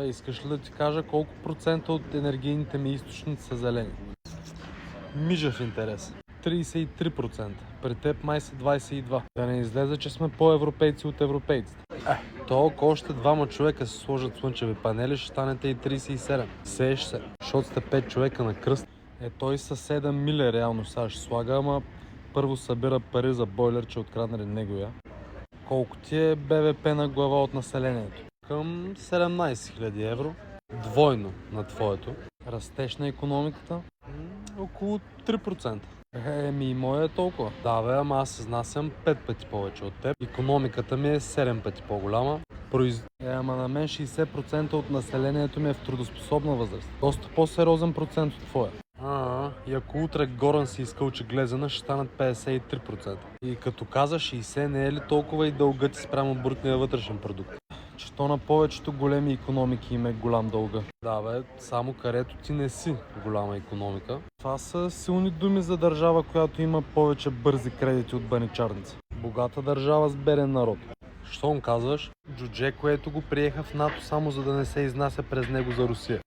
Искаш ли да ти кажа колко процента от енергийните ми източници са зелени? Мижав интерес. 33%. При теб май са 22%. Да не излезе, че сме по-европейци от европейците. Толкова още двама човека се сложат слънчеви панели, ще станете и 37. Сееш се, защото сте 5 човека на кръст. Той са 7 мили реално сега ще слага, ама първо събира пари за бойлер, че откраднали него я. Колко ти е БВП на глава от населението? Към 17 000 евро. Двойно на твоето. Растеж на икономиката? Около 3%. И моя е толкова. Да бе, ама аз изнасям 5 пъти повече от теб. Икономиката ми е 7 пъти по-голяма. Ама на мен 60% от населението ми е в трудоспособна възраст. Доста по-сериозен процент от твоя. И ако утре Горан си изкълчи глезена, ще станат 53%. И като каза 60, не е ли толкова и дългът ти спрямо брутния вътрешен продукт? Че то на повечето големи икономики им е голям дълга. Да бе, само където ти не си голяма икономика. Това са силни думи за държава, която има повече бързи кредити от баничарници. Богата държава с беден народ. Щом казваш? Джудже, което го приеха в НАТО само за да не се изнася през него за Русия.